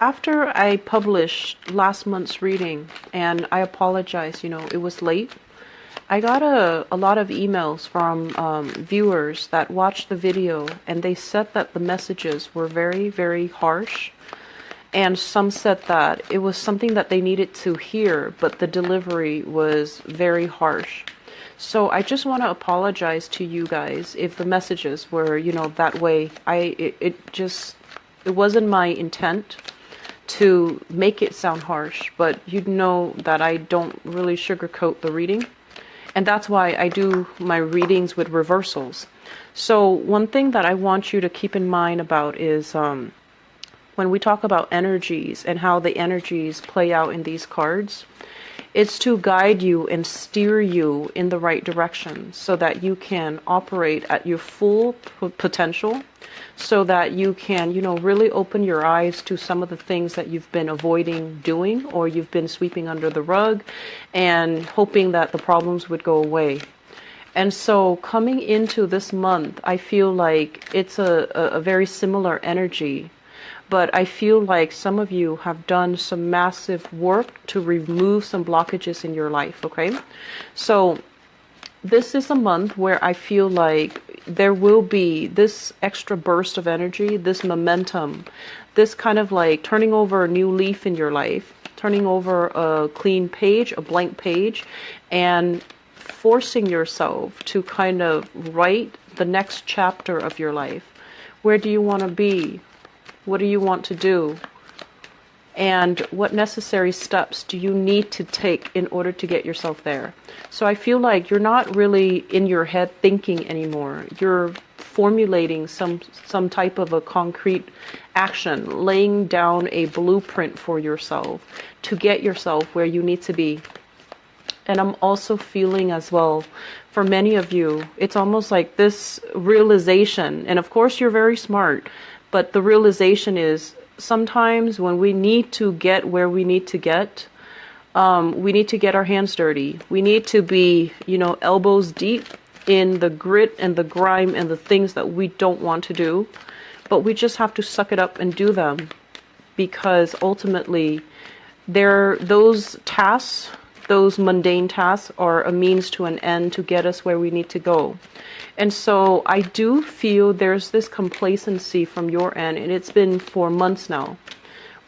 After I published last month's reading, and I apologize, it was late, I got a lot of emails from viewers that watched the video, and they said that the messages were very, very harsh. And some said that it was something that they needed to hear, but the delivery was very harsh. So I just want to apologize to you guys if the messages were, that way. It wasn't my intent to make it sound harsh, but you'd know that I don't really sugarcoat the reading. And that's why I do my readings with reversals. So one thing that I want you to keep in mind about is when we talk about energies and how the energies play out in these cards, it's to guide you and steer you in the right direction so that you can operate at your full potential, so that you can, really open your eyes to some of the things that you've been avoiding doing, or you've been sweeping under the rug and hoping that the problems would go away. And so coming into this month, I feel like it's a very similar energy. But I feel like some of you have done some massive work to remove some blockages in your life, okay? So this is a month where I feel like there will be this extra burst of energy, this momentum, this kind of like turning over a new leaf in your life, turning over a clean page, a blank page, and forcing yourself to kind of write the next chapter of your life. Where do you want to be? What do you want to do? And what necessary steps do you need to take in order to get yourself there? So I feel like you're not really in your head thinking anymore. You're formulating some type of a concrete action, laying down a blueprint for yourself to get yourself where you need to be. And I'm also feeling as well, for many of you, it's almost like this realization, and of course you're very smart, but the realization is sometimes when we need to get where we need to get our hands dirty. We need to be, elbows deep in the grit and the grime and the things that we don't want to do. But we just have to suck it up and do them, because ultimately those tasks, those mundane tasks, are a means to an end to get us where we need to go. And so I do feel there's this complacency from your end, and it's been for months now,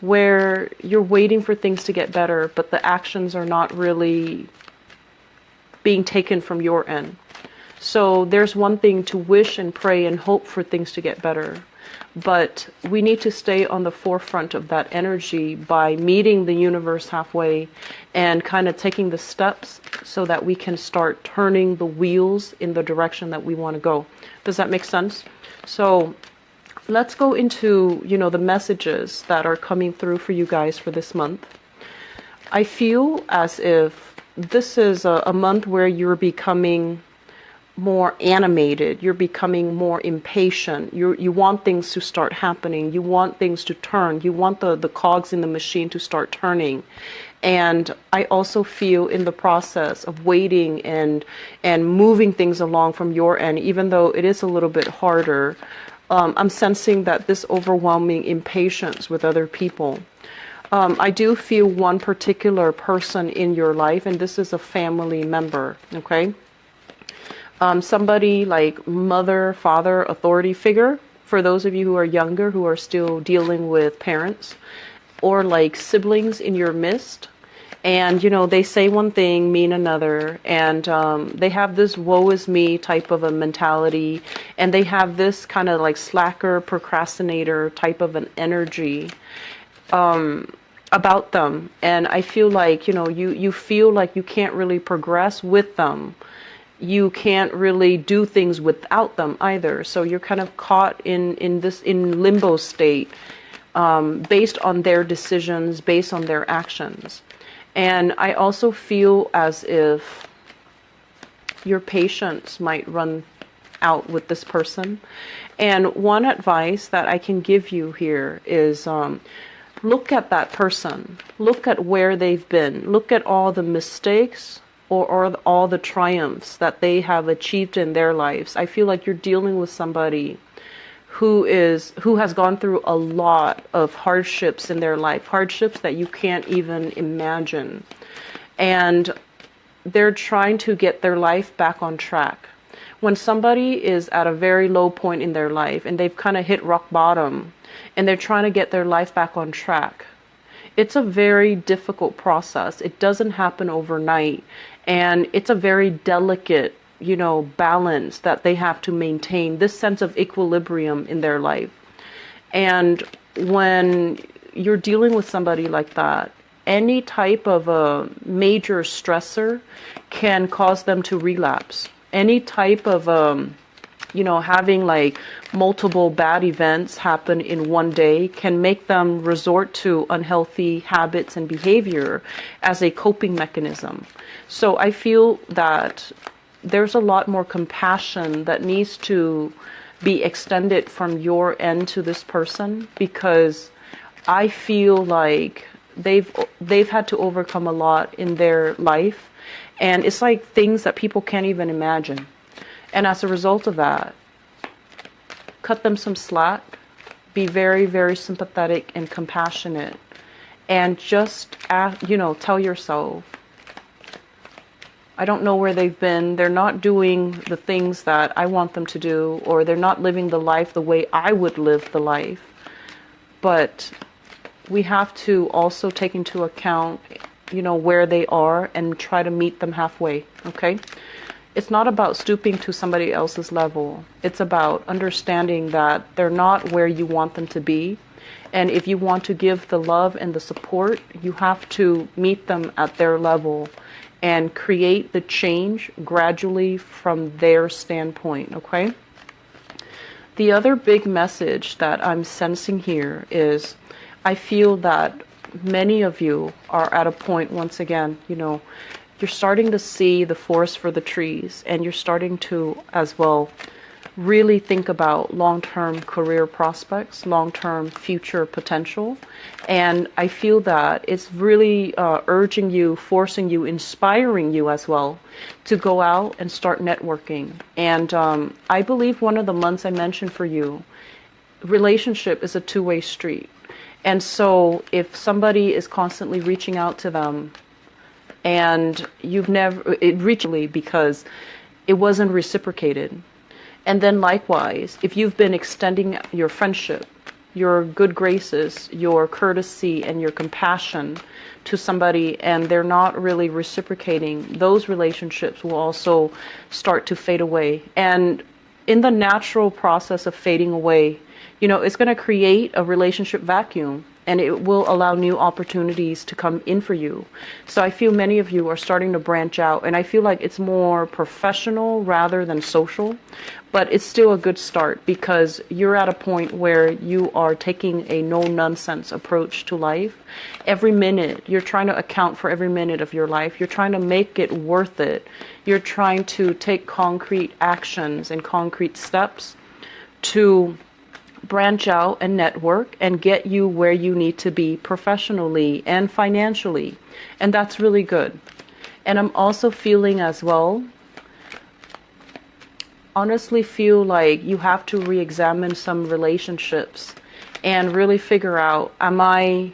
where you're waiting for things to get better, but the actions are not really being taken from your end. So there's one thing to wish and pray and hope for things to get better, but we need to stay on the forefront of that energy by meeting the universe halfway and kind of taking the steps so that we can start turning the wheels in the direction that we want to go. Does that make sense? So let's go into, the messages that are coming through for you guys for this month. I feel as if this is a month where you're becoming more animated, you're becoming more impatient, you want things to start happening, you want things to turn, you want the cogs in the machine to start turning. And I also feel in the process of waiting and moving things along from your end, even though it is a little bit harder, I'm sensing that this overwhelming impatience with other people. I do feel one particular person in your life, and this is a family member, okay? Somebody like mother, father, authority figure, for those of you who are younger, who are still dealing with parents, or like siblings in your midst. And, they say one thing, mean another, and they have this woe is me type of a mentality, and they have this kind of like slacker, procrastinator type of an energy about them. And I feel like, you feel like you can't really progress with them. You can't really do things without them either. So you're kind of caught in limbo state, based on their decisions, based on their actions. And I also feel as if your patience might run out with this person. And one advice that I can give you here is look at that person. Look at where they've been. Look at all the mistakes or all the triumphs that they have achieved in their lives. I feel like you're dealing with somebody who has gone through a lot of hardships in their life, hardships that you can't even imagine. And they're trying to get their life back on track. When somebody is at a very low point in their life and they've kind of hit rock bottom and they're trying to get their life back on track, it's a very difficult process. It doesn't happen overnight. And it's a very delicate, balance that they have to maintain, this sense of equilibrium in their life. And when you're dealing with somebody like that, any type of a major stressor can cause them to relapse. Any type of, having like multiple bad events happen in one day can make them resort to unhealthy habits and behavior as a coping mechanism. So I feel that there's a lot more compassion that needs to be extended from your end to this person, because I feel like they've had to overcome a lot in their life, and it's like things that people can't even imagine. And as a result of that, cut them some slack, be very, very sympathetic and compassionate, and just tell yourself, I don't know where they've been. They're not doing the things that I want them to do, or they're not living the life the way I would live the life. But we have to also take into account, where they are and try to meet them halfway, okay? It's not about stooping to somebody else's level. It's about understanding that they're not where you want them to be. And if you want to give the love and the support, you have to meet them at their level and create the change gradually from their standpoint, okay? The other big message that I'm sensing here is I feel that many of you are at a point, once again, you're starting to see the forest for the trees, and you're starting to, as well, really think about long-term career prospects, long-term future potential. And I feel that it's really urging you, forcing you, inspiring you as well to go out and start networking. And I believe one of the months I mentioned for you, relationship is a two-way street. And so if somebody is constantly reaching out to them and you've never, it reached because it wasn't reciprocated. And then likewise, if you've been extending your friendship, your good graces, your courtesy, and your compassion to somebody, and they're not really reciprocating, those relationships will also start to fade away. And in the natural process of fading away, it's going to create a relationship vacuum, and it will allow new opportunities to come in for you. So I feel many of you are starting to branch out, and I feel like it's more professional rather than social, but it's still a good start because you're at a point where you are taking a no-nonsense approach to life. Every minute, you're trying to account for every minute of your life. You're trying to make it worth it. You're trying to take concrete actions and concrete steps to branch out and network and get you where you need to be professionally and financially. And that's really good. And I'm also feeling as well, honestly feel like you have to re-examine some relationships and really figure out, am I,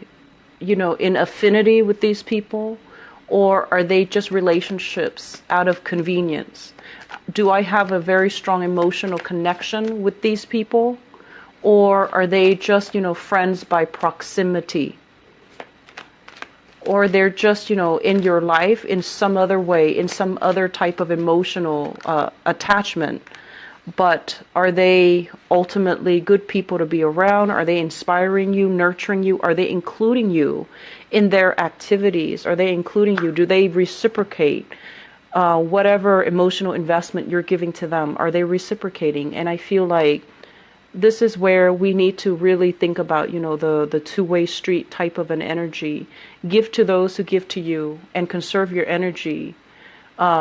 in affinity with these people, or are they just relationships out of convenience? Do I have a very strong emotional connection with these people? Or are they just, friends by proximity? Or they're just, in your life in some other way, in some other type of emotional attachment. But are they ultimately good people to be around? Are they inspiring you, nurturing you? Are they including you in their activities? Are they including you? Do they reciprocate whatever emotional investment you're giving to them? Are they reciprocating? And I feel like this is where we need to really think about, the two-way street type of an energy. Give to those who give to you, and conserve your energy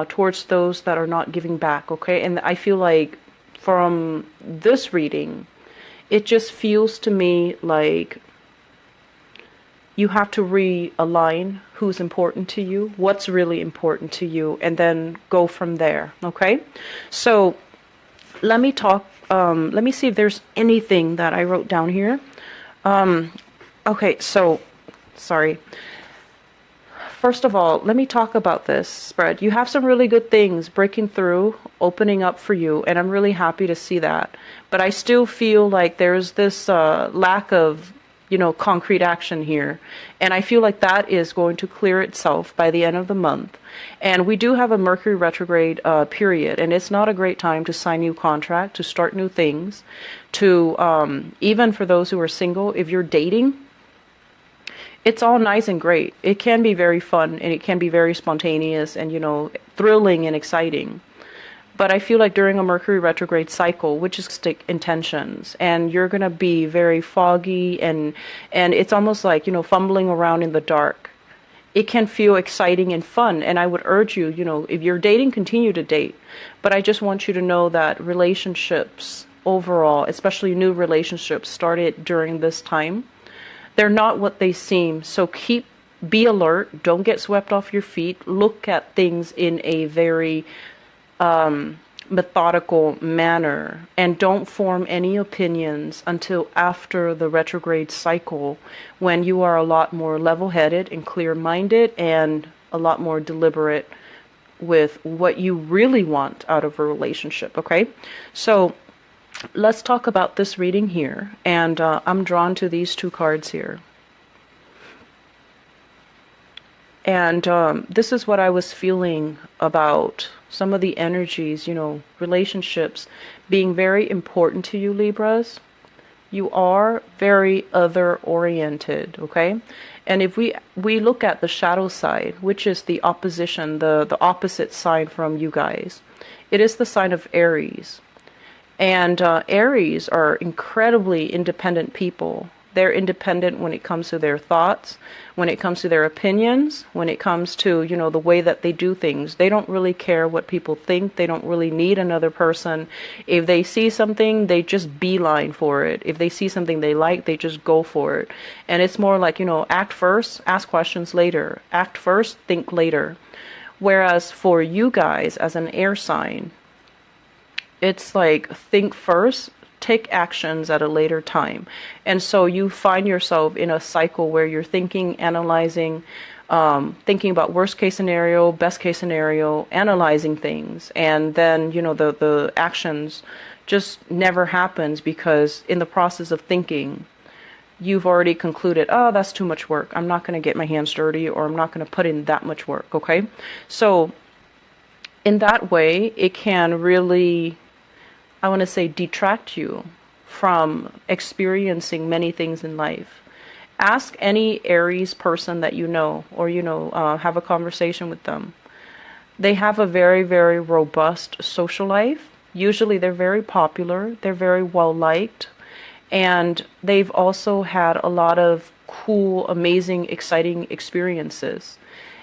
towards those that are not giving back, okay? And I feel like from this reading, it just feels to me like you have to realign who's important to you, what's really important to you, and then go from there, okay? So let me talk let me see if there's anything that I wrote down here. Okay, so, sorry. First of all, let me talk about this spread. You have some really good things breaking through, opening up for you, and I'm really happy to see that. But I still feel like there's this lack of, concrete action here. And I feel like that is going to clear itself by the end of the month. And we do have a Mercury retrograde period, and it's not a great time to sign new contract, to start new things, to even for those who are single, if you're dating, it's all nice and great. It can be very fun and it can be very spontaneous and, thrilling and exciting. But I feel like during a Mercury retrograde cycle, which is stick intentions, and you're going to be very foggy and it's almost like, fumbling around in the dark. It can feel exciting and fun. And I would urge you, if you're dating, continue to date. But I just want you to know that relationships overall, especially new relationships started during this time, they're not what they seem. So be alert. Don't get swept off your feet. Look at things in a very methodical manner. And don't form any opinions until after the retrograde cycle, when you are a lot more level-headed and clear-minded and a lot more deliberate with what you really want out of a relationship, okay? So let's talk about this reading here, and I'm drawn to these two cards here. And this is what I was feeling about some of the energies, relationships being very important to you, Libras. You are very other-oriented, okay? And if we look at the shadow side, which is the opposition, the opposite side from you guys, it is the sign of Aries. And Aries are incredibly independent people. They're independent when it comes to their thoughts, when it comes to their opinions, when it comes to, the way that they do things. They don't really care what people think. They don't really need another person. If they see something, they just beeline for it. If they see something they like, they just go for it. And it's more like, act first, ask questions later. Act first, think later. Whereas for you guys as an air sign, it's like think first, take actions at a later time. And so you find yourself in a cycle where you're thinking, analyzing, thinking about worst case scenario, best case scenario, analyzing things. And then, the actions just never happens because in the process of thinking, you've already concluded, oh, that's too much work. I'm not going to get my hands dirty, or I'm not going to put in that much work, okay? So in that way, it can really, I want to say, detract you from experiencing many things in life. Ask any Aries person that you know, or have a conversation with them. They have a very, very robust social life. Usually they're very popular, they're very well liked, and they've also had a lot of cool, amazing, exciting experiences.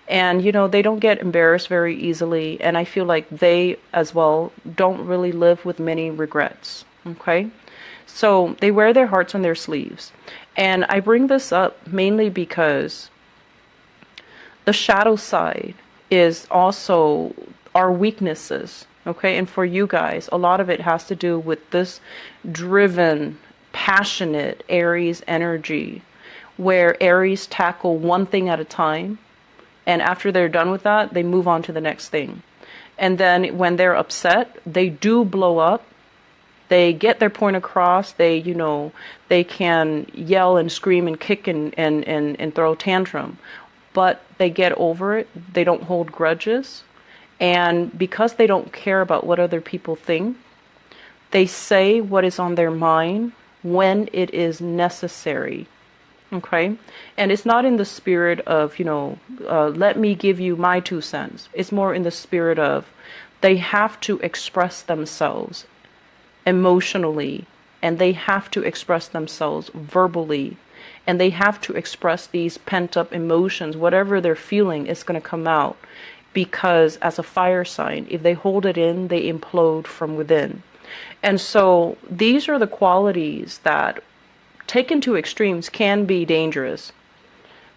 And, they don't get embarrassed very easily. And I feel like they, as well, don't really live with many regrets. Okay? So they wear their hearts on their sleeves. And I bring this up mainly because the shadow side is also our weaknesses. Okay? And for you guys, a lot of it has to do with this driven, passionate Aries energy, where Aries tackle one thing at a time. And after they're done with that, they move on to the next thing. And then when they're upset, they do blow up. They get their point across. They, they can yell and scream and kick and throw a tantrum. But they get over it. They don't hold grudges. And because they don't care about what other people think, they say what is on their mind when it is necessary. Okay, and it's not in the spirit of, let me give you my 2 cents. It's more in the spirit of they have to express themselves emotionally, and they have to express themselves verbally, and they have to express these pent-up emotions. Whatever they're feeling is going to come out, because as a fire sign, if they hold it in, they implode from within. And so these are the qualities that, taken to extremes, can be dangerous.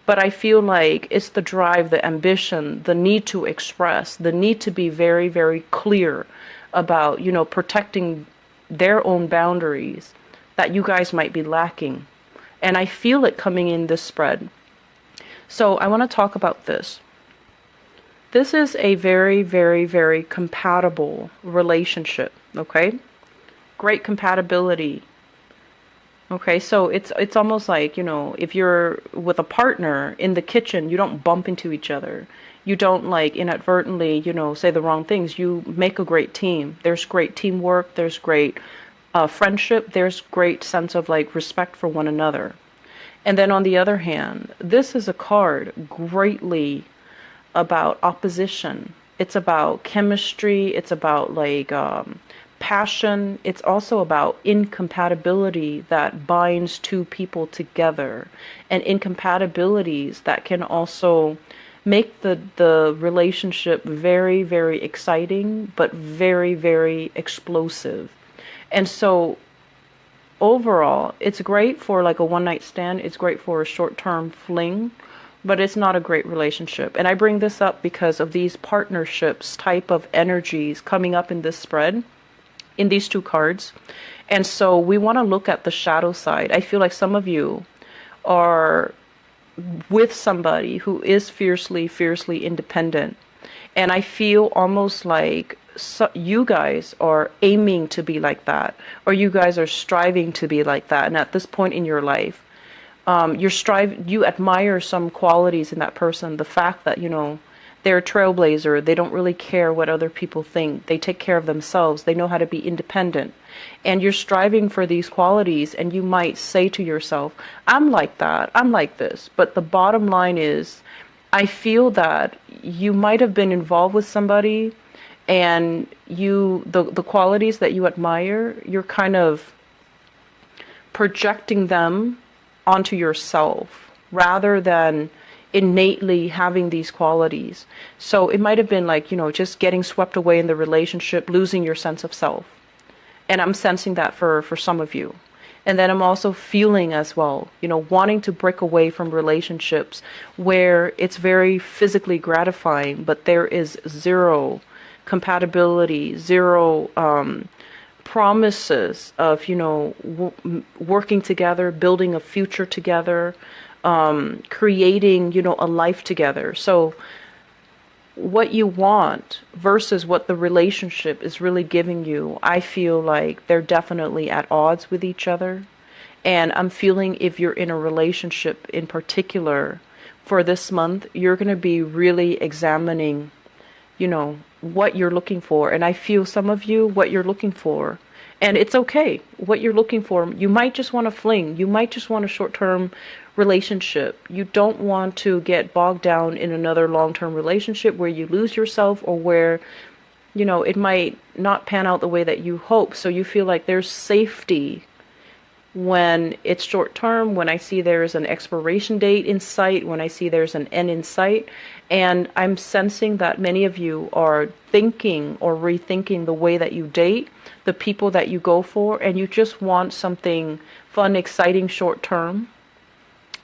But I feel like it's the drive, the ambition, the need to express, the need to be very, very clear about, protecting their own boundaries that you guys might be lacking. And I feel it coming in this spread. So I want to talk about this. This is a very, very, very compatible relationship, okay? Great compatibility. Okay, so it's almost like, you know, if you're with a partner in the kitchen, you don't bump into each other. You don't like inadvertently, you know, say the wrong things. You make a great team. There's great teamwork. There's great friendship. There's great sense of like respect for one another. And then on the other hand, this is a card greatly about opposition. It's about chemistry. It's about like passion. It's also about incompatibility that binds two people together, and incompatibilities that can also make the relationship very, very exciting, but very, very explosive. And so overall, it's great for like a one night stand. It's great for a short term fling, but it's not a great relationship. And I bring this up because of these partnerships type of energies coming up in this spread, in these two cards. And so we want to look at the shadow side. I feel like some of you are with somebody who is fiercely, fiercely independent. And I feel almost like you guys are aiming to be like that, or you guys are striving to be like that. And at this point in your life, you admire some qualities in that person. The fact that, you know, they're a trailblazer. They don't really care what other people think. They take care of themselves. They know how to be independent. And you're striving for these qualities, and you might say to yourself, I'm like that. I'm like this. But the bottom line is, I feel that you might have been involved with somebody, and the qualities that you admire, you're kind of projecting them onto yourself rather than innately having these qualities. So it might have been like, you know, just getting swept away in the relationship, losing your sense of self. And I'm sensing that for some of you. And then I'm also feeling as well, you know, wanting to break away from relationships where it's very physically gratifying, but there is zero compatibility, zero promises of, you know, working together, building a future together, creating, you know, a life together. So what you want versus what the relationship is really giving you, I feel like they're definitely at odds with each other. And I'm feeling if you're in a relationship in particular for this month, you're going to be really examining, you know, what you're looking for. And I feel some of you, what you're looking for, and it's okay, what you're looking for. You might just want a fling. You might just want a short-term relationship. You don't want to get bogged down in another long-term relationship where you lose yourself, or where, you know, it might not pan out the way that you hope. So you feel like there's safety when it's short term, when I see there's an expiration date in sight, when I see there's an end in sight. And I'm sensing that many of you are thinking or rethinking the way that you date, the people that you go for, and you just want something fun, exciting, short term,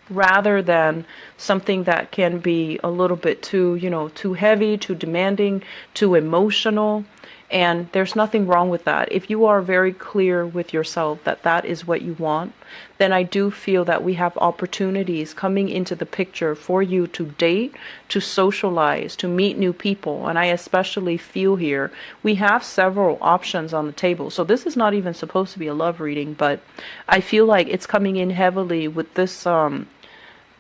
rather than something that can be a little bit too, you know, too heavy, too demanding, too emotional. And there's nothing wrong with that. If you are very clear with yourself that that is what you want, then I do feel that we have opportunities coming into the picture for you to date, to socialize, to meet new people. And I especially feel here we have several options on the table. So this is not even supposed to be a love reading, but I feel like it's coming in heavily with this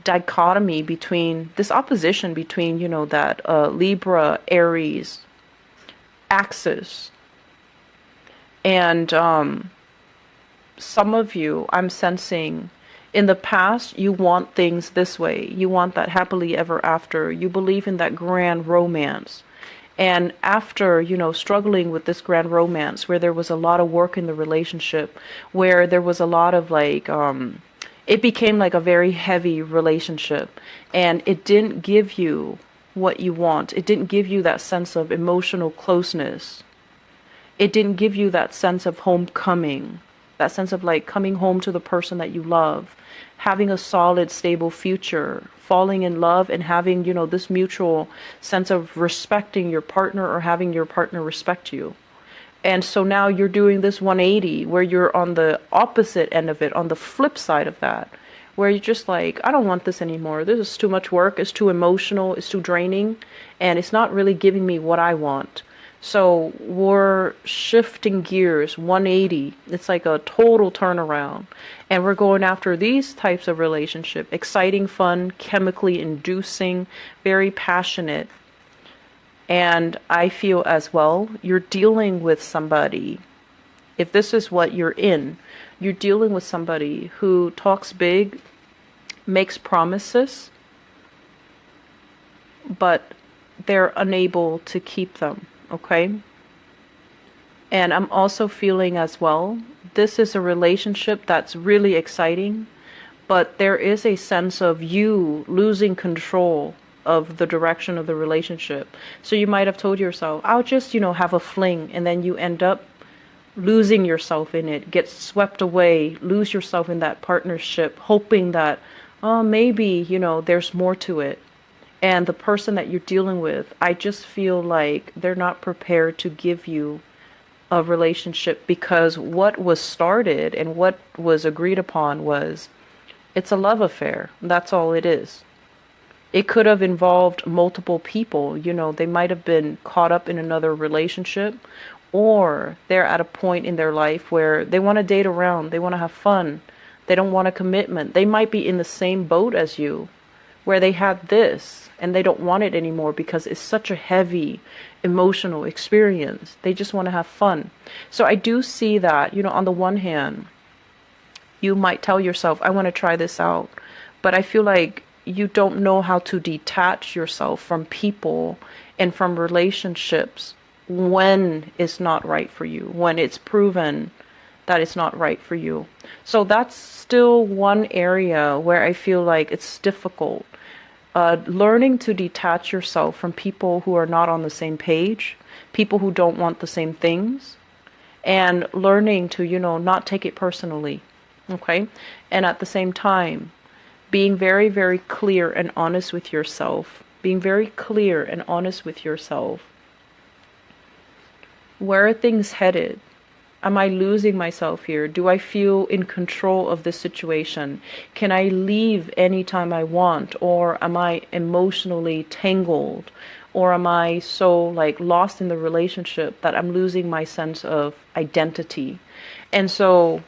dichotomy between, this opposition between, you know, that Libra, Aries axis. And some of you, I'm sensing, in the past, you want things this way. You want that happily ever after. You believe in that grand romance. And after, you know, struggling with this grand romance, where there was a lot of work in the relationship, where there was a lot of like, it became like a very heavy relationship, and it didn't give you what you want. It didn't give you that sense of emotional closeness. It didn't give you that sense of homecoming, that sense of like coming home to the person that you love, having a solid, stable future, falling in love, and having, you know, this mutual sense of respecting your partner, or having your partner respect you. And so now you're doing this 180 where you're on the opposite end of it, on the flip side of that, where you're just like, I don't want this anymore. This is too much work. It's too emotional. It's too draining. And it's not really giving me what I want. So we're shifting gears 180. It's like a total turnaround. And we're going after these types of relationship. Exciting, fun, chemically inducing, very passionate. And I feel as well, you're dealing with somebody, if this is what you're in, you're dealing with somebody who talks big, makes promises, but they're unable to keep them, okay? And I'm also feeling as well, this is a relationship that's really exciting, but there is a sense of you losing control of the direction of the relationship. So you might have told yourself, I'll just, have a fling, and then you end up losing yourself in it, get swept away, lose yourself in that partnership, hoping that, oh, maybe, there's more to it. And the person that you're dealing with, I just feel like they're not prepared to give you a relationship, because what was started and what was agreed upon was, it's a love affair. That's all it is. It could have involved multiple people. They might have been caught up in another relationship, or they're at a point in their life where they want to date around, they want to have fun, they don't want a commitment. They might be in the same boat as you, where they had this and they don't want it anymore because it's such a heavy emotional experience. They just want to have fun. So I do see that, on the one hand, you might tell yourself, I want to try this out, but I feel like you don't know how to detach yourself from people and from relationships when it's not right for you, when it's proven that it's not right for you. So that's still one area where I feel like it's difficult. Learning to detach yourself from people who are not on the same page, people who don't want the same things, and learning to, not take it personally, okay? And at the same time, being very, very clear and honest with yourself. Being very clear and honest with yourself. Where are things headed? Am I losing myself here? Do I feel in control of this situation? Can I leave anytime I want? Or am I emotionally tangled? Or am I so lost in the relationship that I'm losing my sense of identity? And so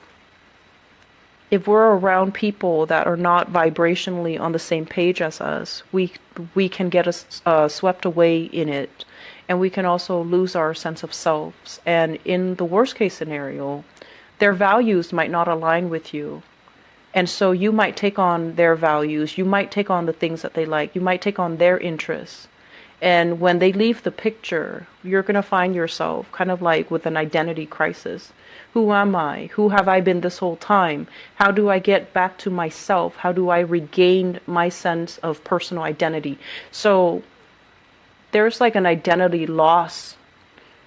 if we're around people that are not vibrationally on the same page as us, we can get us swept away in it, and we can also lose our sense of selves. And in the worst case scenario, their values might not align with you, and so you might take on their values, you might take on the things that they like, you might take on their interests. And when they leave the picture, you're going to find yourself kind of like with an identity crisis. Who am I? Who have I been this whole time? How do I get back to myself? How do I regain my sense of personal identity? So there's an identity loss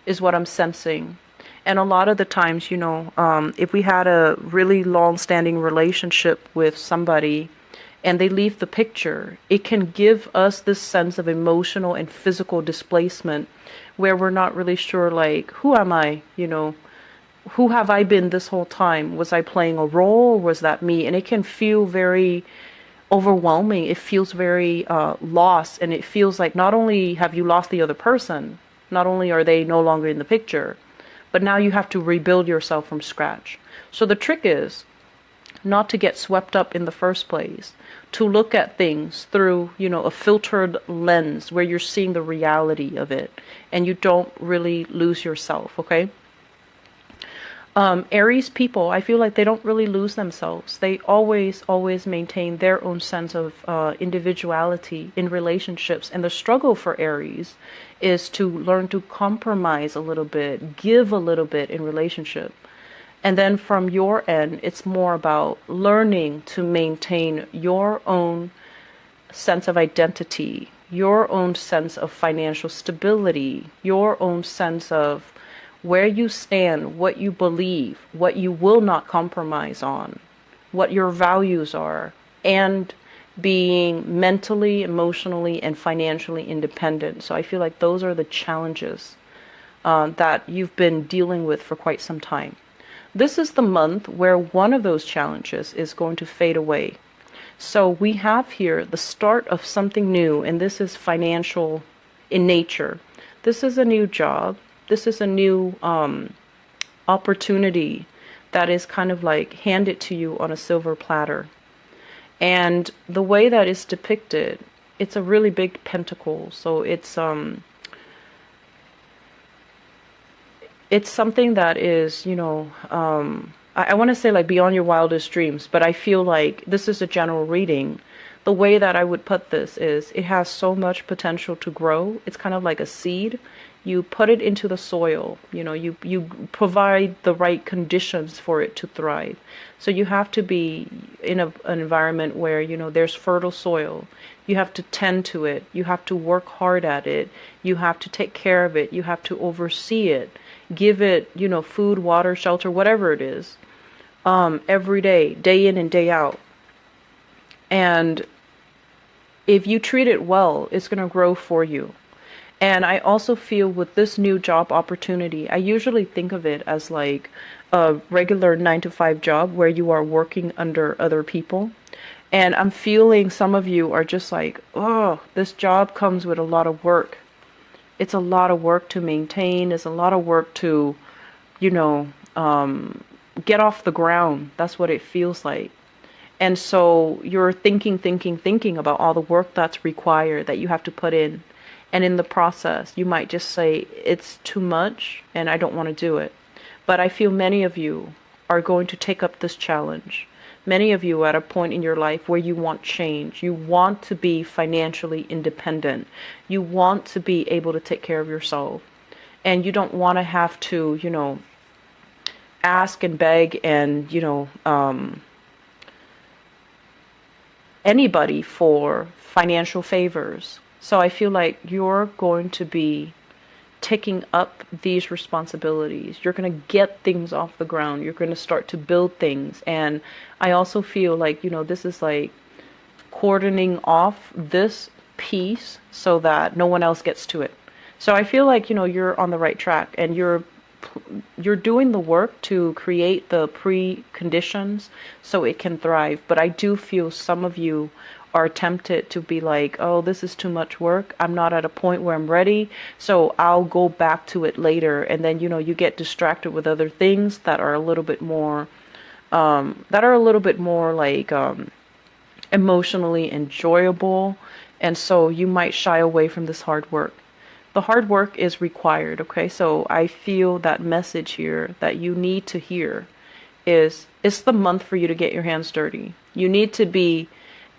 is what I'm sensing. And a lot of the times, if we had a really long-standing relationship with somebody and they leave the picture, it can give us this sense of emotional and physical displacement where we're not really sure, who am I? Who have I been this whole time? Was I playing a role, or was that me? And it can feel very overwhelming. It feels very lost, and it feels like not only have you lost the other person, not only are they no longer in the picture, but now you have to rebuild yourself from scratch. So the trick is not to get swept up in the first place, to look at things through, a filtered lens where you're seeing the reality of it and you don't really lose yourself, okay? Aries people, I feel like they don't really lose themselves. They always maintain their own sense of individuality in relationships. And the struggle for Aries is to learn to compromise a little bit, give a little bit in relationship. And then from your end, it's more about learning to maintain your own sense of identity, your own sense of financial stability, your own sense of where you stand, what you believe, what you will not compromise on, what your values are, and being mentally, emotionally, and financially independent. So I feel like those are the challenges that you've been dealing with for quite some time. This is the month where one of those challenges is going to fade away. So we have here the start of something new, and this is financial in nature. This is a new job. This is a new opportunity that is kind of like handed to you on a silver platter. And the way that is depicted, it's a really big pentacle. So it's something that is, I want to say like beyond your wildest dreams, but I feel like this is a general reading. The way that I would put this is it has so much potential to grow. It's kind of like a seed. You put it into the soil, you provide the right conditions for it to thrive. So you have to be in an environment where, there's fertile soil. You have to tend to it. You have to work hard at it. You have to take care of it. You have to oversee it. Give it, food, water, shelter, whatever it is, every day, day in and day out. And if you treat it well, it's going to grow for you. And I also feel with this new job opportunity, I usually think of it as like a regular 9-to-5 job where you are working under other people. And I'm feeling some of you are just like, oh, this job comes with a lot of work. It's a lot of work to maintain. It's a lot of work to, get off the ground. That's what it feels like. And so you're thinking about all the work that's required that you have to put in. And in the process, you might just say, it's too much and I don't want to do it. But I feel many of you are going to take up this challenge. Many of you are at a point in your life where you want change. You want to be financially independent. You want to be able to take care of yourself. And you don't want to have to, ask and beg and, anybody for financial favors. So I feel like you're going to be taking up these responsibilities. You're going to get things off the ground. You're going to start to build things. And I also feel like, this is like cordoning off this piece so that no one else gets to it. So I feel like, you're on the right track and you're doing the work to create the preconditions so it can thrive. But I do feel some of you are tempted to be like, oh, this is too much work. I'm not at a point where I'm ready, so I'll go back to it later. And then, you get distracted with other things that are a little bit more, like emotionally enjoyable. And so you might shy away from this hard work. The hard work is required, okay? So I feel that message here that you need to hear is, it's the month for you to get your hands dirty. You need to be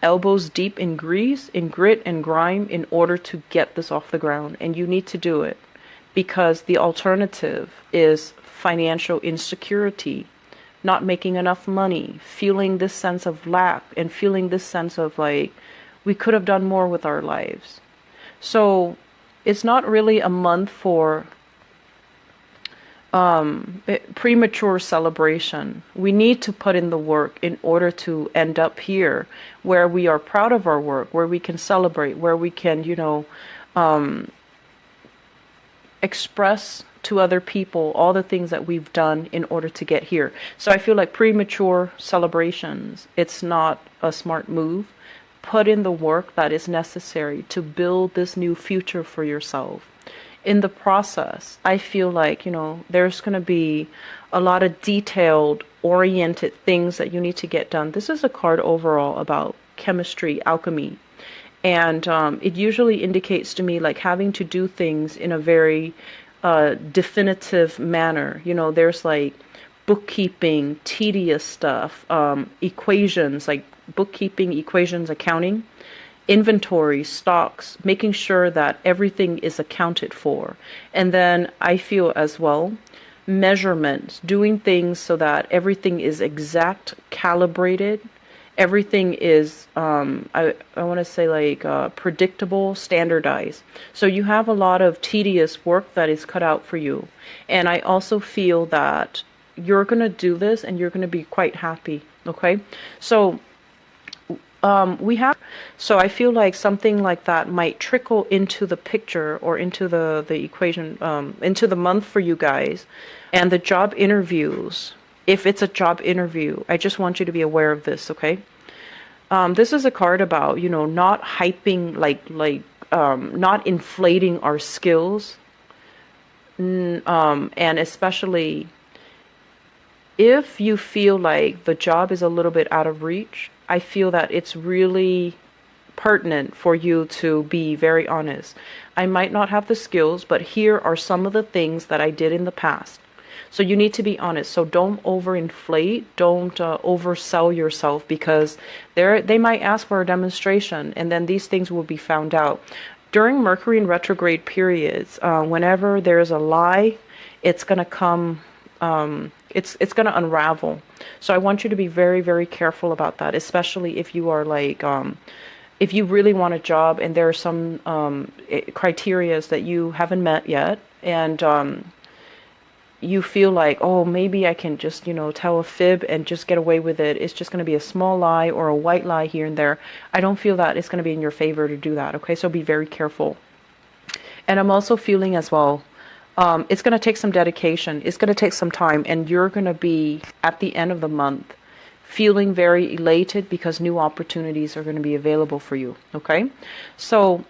elbows deep in grease, in grit and grime in order to get this off the ground. And you need to do it because the alternative is financial insecurity, not making enough money, feeling this sense of lack and feeling this sense of like, we could have done more with our lives. So it's not really a month for premature celebration. We need to put in the work in order to end up here where we are proud of our work, where we can celebrate, where we can, express to other people all the things that we've done in order to get here. So I feel like premature celebrations, it's not a smart move. Put in the work that is necessary to build this new future for yourself. In the process, I feel like, there's going to be a lot of detailed, oriented things that you need to get done. This is a card overall about chemistry, alchemy. And it usually indicates to me like having to do things in a very definitive manner. There's like bookkeeping, tedious stuff, equations, like bookkeeping, equations, accounting. Inventory, stocks, making sure that everything is accounted for. And then I feel as well, measurements, doing things so that everything is exact, calibrated. Everything is, I want to say like predictable, standardized. So you have a lot of tedious work that is cut out for you. And I also feel that you're going to do this and you're going to be quite happy. Okay. So We have, so I feel like something like that might trickle into the picture or into the equation, into the month for you guys. And the job interviews, if it's a job interview, I just want you to be aware of this, okay? This is a card about, not hyping, not inflating our skills. And especially if you feel like the job is a little bit out of reach, I feel that it's really pertinent for you to be very honest. I might not have the skills, but here are some of the things that I did in the past. So you need to be honest. So don't overinflate, don't oversell yourself, because they might ask for a demonstration, and then these things will be found out. During Mercury in retrograde periods, whenever there's a lie, it's going to come, it's going to unravel. So I want you to be very, very careful about that, especially if you are like, if you really want a job and there are some criterias that you haven't met yet, and you feel like, oh, maybe I can just, tell a fib and just get away with it. It's just going to be a small lie or a white lie here and there. I don't feel that it's going to be in your favor to do that, okay? So be very careful. And I'm also feeling as well, it's going to take some dedication. It's going to take some time, and you're going to be, at the end of the month, feeling very elated because new opportunities are going to be available for you, okay? So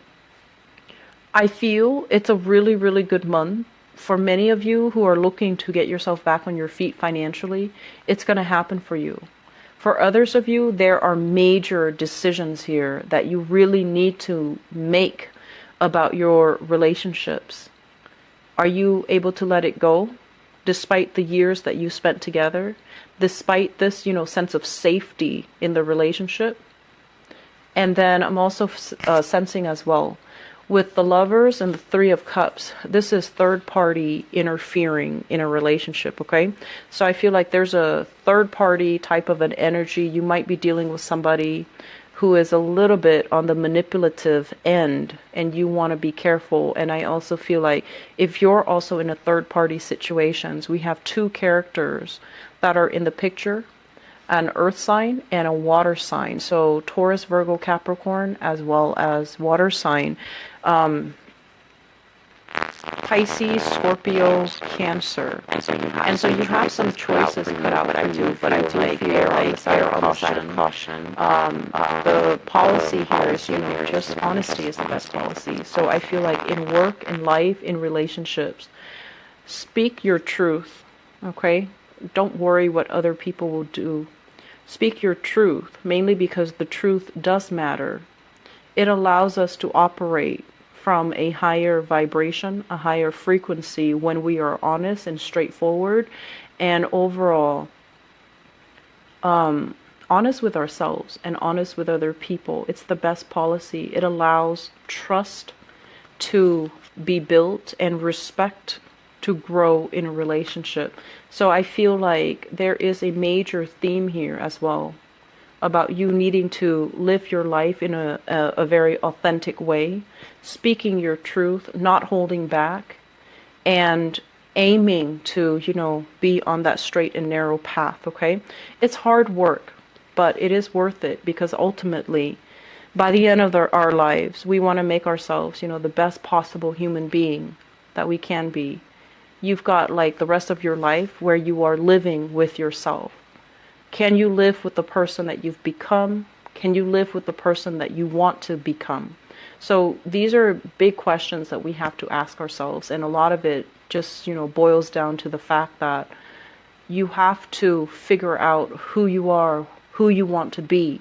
I feel it's a really, really good month. For many of you who are looking to get yourself back on your feet financially, it's going to happen for you. For others of you, there are major decisions here that you really need to make about your relationships. Are you able to let it go despite the years that you spent together, despite this, sense of safety in the relationship? And then I'm also sensing as well, with the Lovers and the Three of Cups, this is third party interfering in a relationship, okay? So I feel like there's a third party type of an energy. You might be dealing with somebody who is a little bit on the manipulative end, and you want to be careful. And I also feel like if you're also in a third party situations, we have two characters that are in the picture, an earth sign and a water sign. So Taurus, Virgo, Capricorn, as well as water sign. Pisces, Scorpio, Cancer. And so you have some choices cut out for you, but I do feel like they're on the side of caution. The policy here is, just honesty is the best policy. So I feel like in work, in life, in relationships, speak your truth, okay? Don't worry what other people will do. Speak your truth, mainly because the truth does matter. It allows us to operate from a higher vibration, a higher frequency when we are honest and straightforward, and overall honest with ourselves and honest with other people. It's the best policy. It allows trust to be built and respect to grow in a relationship. So I feel like there is a major theme here as well about you needing to live your life in a very authentic way, speaking your truth, not holding back, and aiming to, be on that straight and narrow path, okay? It's hard work, but it is worth it, because ultimately, by the end of our lives, we want to make ourselves, the best possible human being that we can be. You've got like the rest of your life where you are living with yourself. Can you live with the person that you've become? Can you live with the person that you want to become? So these are big questions that we have to ask ourselves. And a lot of it just, boils down to the fact that you have to figure out who you are, who you want to be,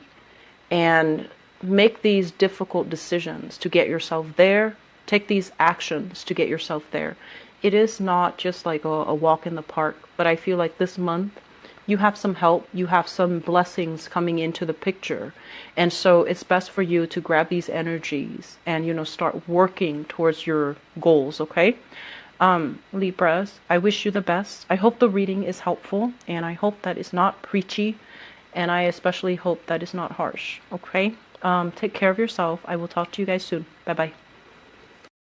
and make these difficult decisions to get yourself there. Take these actions to get yourself there. It is not just like a walk in the park, but I feel like this month, you have some help, you have some blessings coming into the picture. And so it's best for you to grab these energies and, start working towards your goals, okay? Libras, I wish you the best. I hope the reading is helpful, and I hope that it's not preachy, and I especially hope that it's not harsh, okay? Take care of yourself. I will talk to you guys soon. Bye-bye.